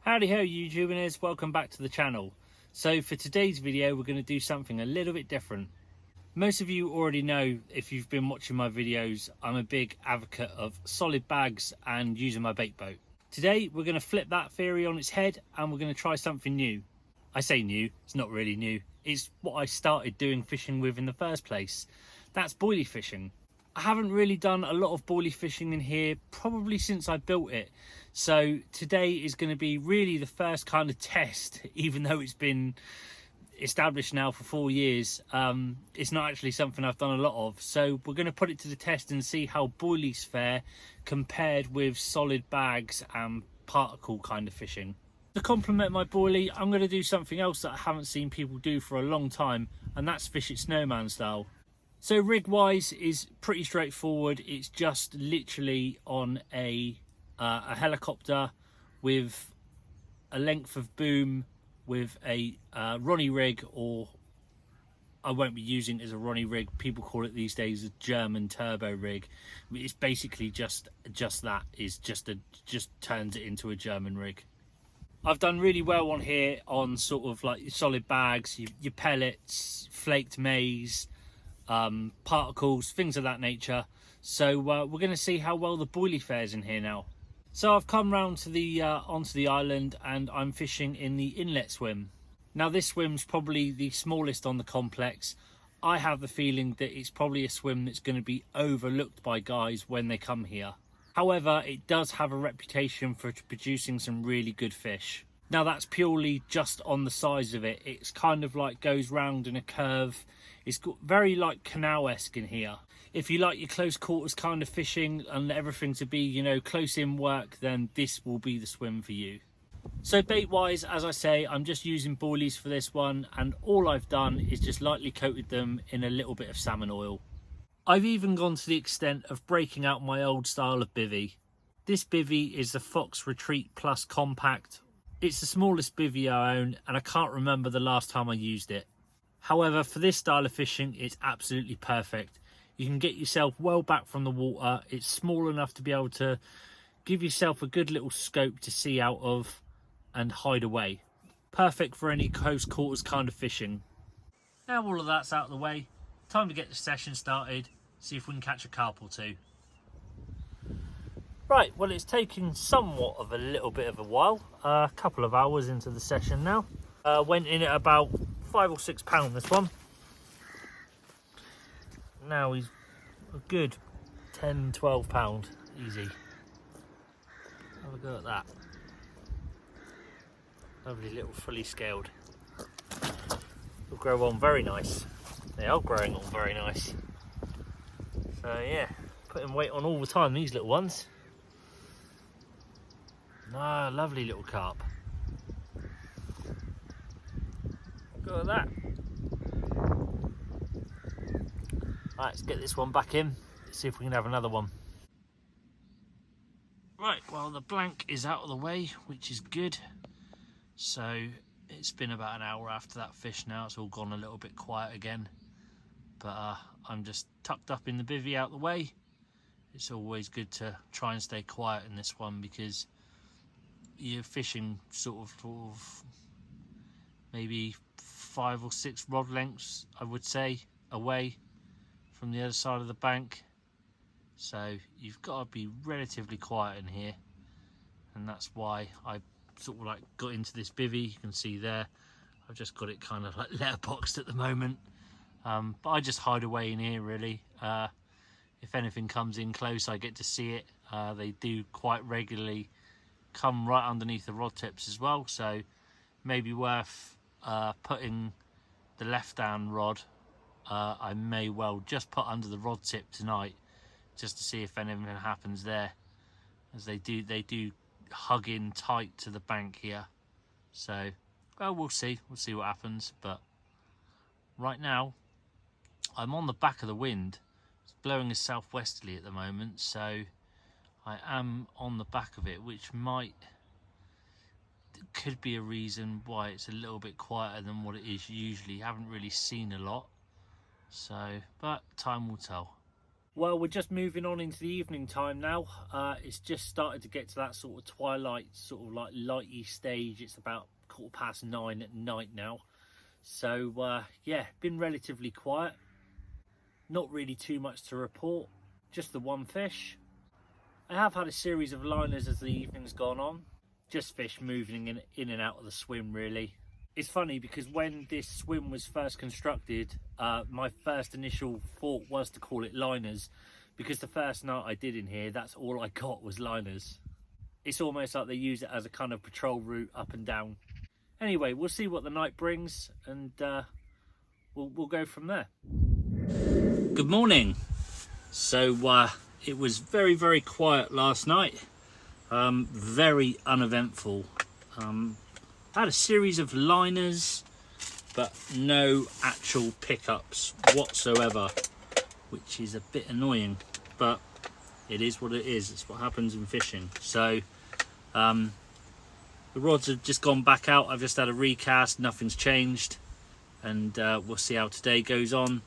Howdy ho YouTubers, welcome back to the channel. So for today's video we're going to do something a little bit different. Most of you already know, if you've been watching my videos, I'm a big advocate of solid bags and using my bait boat. Today we're going to flip that theory on its head and we're going to try something new. I say new, it's not really new, it's what I started doing fishing with in the first place. That's boilie fishing. I haven't really done a lot of boilie fishing in here probably since I built it, so today is going to be really the first kind of test. Even though it's been established now for 4 years, it's not actually something I've done a lot of, so we're going to put it to the test and see how boilies fare compared with solid bags and particle kind of fishing. To complement my boilie, I'm going to do something else that I haven't seen people do for a long time, and that's fish it snowman style. So rig wise is pretty straightforward. It's just literally on a helicopter with a length of boom with a Ronnie rig, or I won't be using it as a Ronnie rig. People call it these days a German turbo rig. It's basically just that. Is just turns it into a German rig. I've done really well on here on sort of like solid bags, your pellets, flaked maize, particles, things of that nature. So we're going to see how well the boilie fares in here now. So I've come round to the onto the island and I'm fishing in the inlet swim. Now this swim's probably the smallest on the complex. I have the feeling that it's probably a swim that's going to be overlooked by guys when they come here. However, it does have a reputation for producing some really good fish. Now that's purely just on the size of it. It's kind of like goes round in a curve. It's got very like canal-esque in here. If you like your close quarters kind of fishing and everything to be, you know, close in work, then this will be the swim for you. So bait wise, as I say, I'm just using boilies for this one, and all I've done is just lightly coated them in a little bit of salmon oil. I've even gone to the extent of breaking out my old style of bivvy. This bivvy is the Fox Retreat Plus Compact. It's the smallest bivvy I own and I can't remember the last time I used it. However, for this style of fishing, it's absolutely perfect. You can get yourself well back from the water. It's small enough to be able to give yourself a good little scope to see out of and hide away. Perfect for any close quarters kind of fishing. Now all of that's out of the way, time to get the session started, see if we can catch a carp or two. Right, well it's taken somewhat of a little bit of a while, a couple of hours into the session now. Went in at about 5 or 6 pound this one. Now he's a good 10-12 pound easy. Have a go at that. Lovely little fully scaled. Will grow on very nice. They are growing on very nice. So yeah, putting weight on all the time, these little ones. Ah, lovely little carp. Go at that. Right, let's get this one back in. Let's see if we can have another one. Right, well the blank is out of the way, which is good. So it's been about an hour after that fish now. It's all gone a little bit quiet again. But I'm just tucked up in the bivvy out the way. It's always good to try and stay quiet in this one because you're fishing sort of maybe 5 or 6 rod lengths, I would say, away from the other side of the bank. So you've got to be relatively quiet in here, and that's why I sort of like got into this bivvy. You can see there I've just got it kind of like letterboxed at the moment, but I just hide away in here really. If anything comes in close, I get to see it. They do quite regularly come right underneath the rod tips as well, so maybe worth putting the left down rod. I may well just put under the rod tip tonight just to see if anything happens there, as they do hug in tight to the bank here. So well, we'll see what happens. But right now I'm on the back of the wind. It's blowing a southwesterly at the moment, so I am on the back of it, which could be a reason why it's a little bit quieter than what it is usually. Haven't really seen a lot, so but time will tell. Well, we're just moving on into the evening time now. It's just started to get to that sort of twilight, sort of like lighty stage. It's about 9:15 at night now. So yeah, been relatively quiet. Not really too much to report. Just the one fish. I have had a series of liners as the evening's gone on. Just fish moving in and out of the swim, really. It's funny because when this swim was first constructed, my first initial thought was to call it liners, because the first night I did in here, that's all I got was liners. It's almost like they use it as a kind of patrol route up and down. Anyway, we'll see what the night brings, and we'll go from there. Good morning. So it was very, very quiet last night. Very uneventful. I had a series of liners, but no actual pickups whatsoever, which is a bit annoying, but it is what it is. It's what happens in fishing. So the rods have just gone back out. I've just had a recast, nothing's changed, and we'll see how today goes on.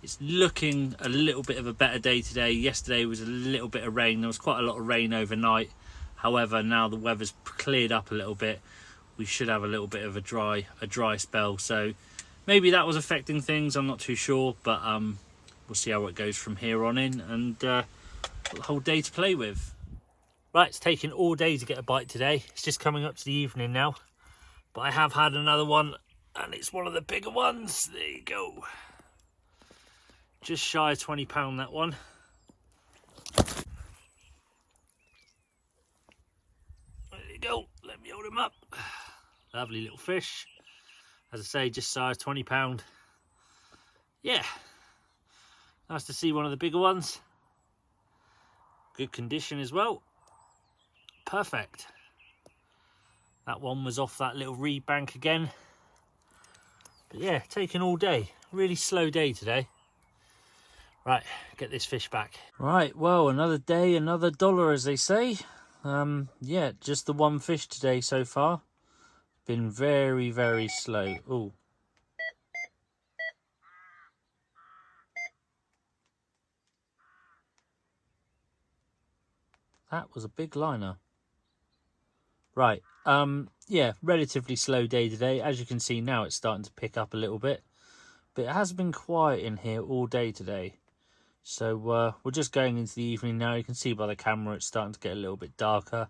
It's looking a little bit of a better day today. Yesterday was a little bit of rain. There was quite a lot of rain overnight. However, now the weather's cleared up a little bit. We should have a little bit of a dry spell. So maybe that was affecting things. I'm not too sure, but we'll see how it goes from here on in, and got the whole day to play with. Right, it's taken all day to get a bite today. It's just coming up to the evening now, but I have had another one, and it's one of the bigger ones. There you go. Just shy of £20 that one. There you go. Let me hold him up. Lovely little fish. As I say, just shy of £20. Yeah. Nice to see one of the bigger ones. Good condition as well. Perfect. That one was off that little reed bank again. But yeah, taking all day. Really slow day today. Right, get this fish back. Right, well, another day, another dollar, as they say. Yeah, just the one fish today so far. Been very, very slow. Oh. That was a big liner. Right, yeah, relatively slow day today. As you can see now, it's starting to pick up a little bit. But it has been quiet in here all day today. So we're just going into the evening now. You can see by the camera it's starting to get a little bit darker.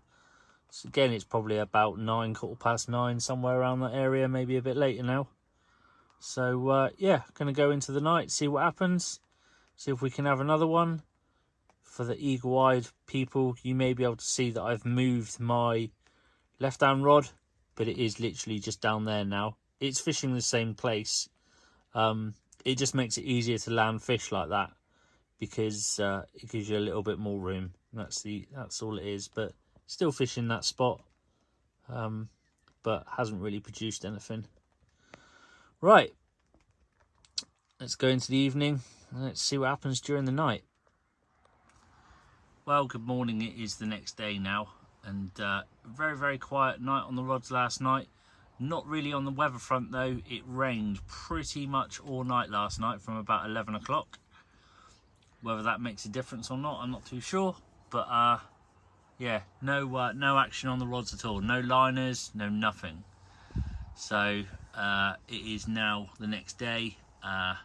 So again, it's probably about 9:15, somewhere around that area, maybe a bit later now. So yeah, gonna go into the night, see what happens, see if we can have another one. For the eagle-eyed people, you may be able to see that I've moved my left-hand rod, but it is literally just down there now. It's fishing the same place. It just makes it easier to land fish like that, because it gives you a little bit more room. That's all it is. But still fishing that spot, but hasn't really produced anything. Right, let's go into the evening and let's see what happens during the night. Well, good morning. It is the next day now, and very, very quiet night on the rods last night. Not really on the weather front though. It rained pretty much all night last night from about 11 o'clock. Whether that makes a difference or not, I'm not too sure. But yeah, no action on the rods at all. No liners, no nothing. So it is now the next day, about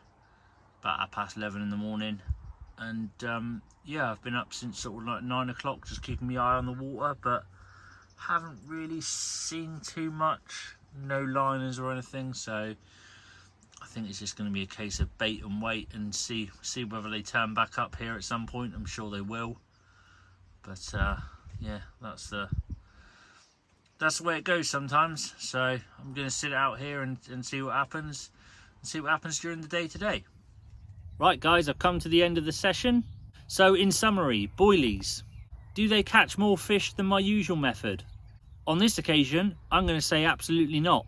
11:30 in the morning. And yeah, I've been up since sort of like 9 o'clock, just keeping my eye on the water, but haven't really seen too much. No liners or anything, so I think it's just going to be a case of bait and wait and see whether they turn back up here at some point. I'm sure they will, but yeah, that's the way it goes sometimes. So I'm going to sit out here and see what happens, and see what happens during the day today. Right guys, I've come to the end of the session. So in summary, boilies, do they catch more fish than my usual method? On this occasion, I'm going to say absolutely not.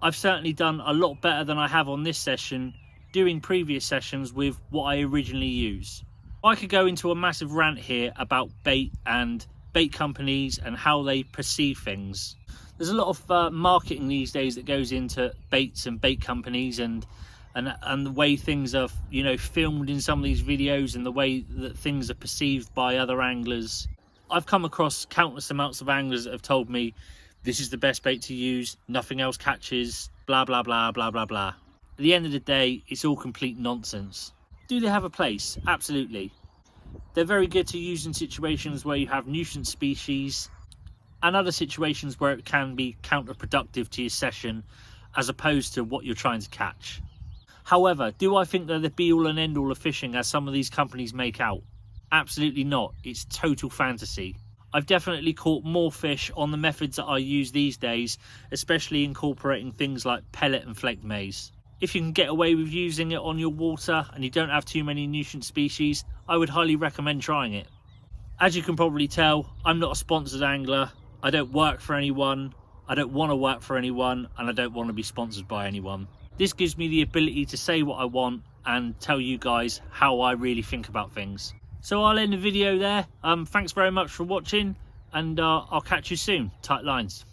I've certainly done a lot better than I have on this session doing previous sessions with what I originally use. I could go into a massive rant here about bait and bait companies and how they perceive things. There's a lot of marketing these days that goes into baits and bait companies, and and the way things are, you know, filmed in some of these videos, and the way that things are perceived by other anglers. I've come across countless amounts of anglers that have told me this is the best bait to use, nothing else catches, blah blah blah blah blah blah. At the end of the day, it's all complete nonsense. Do they have a place? Absolutely. They're very good to use in situations where you have nuisance species and other situations where it can be counterproductive to your session as opposed to what you're trying to catch. However, do I think they're the be-all and end-all of fishing as some of these companies make out? Absolutely not. It's total fantasy. I've definitely caught more fish on the methods that I use these days, especially incorporating things like pellet and flake maize. If you can get away with using it on your water and you don't have too many nuisance species, I would highly recommend trying it. As you can probably tell, I'm not a sponsored angler. I don't work for anyone. I don't want to work for anyone, and I don't want to be sponsored by anyone. This gives me the ability to say what I want and tell you guys how I really think about things. So I'll end the video there. Thanks very much for watching, and I'll catch you soon. Tight lines.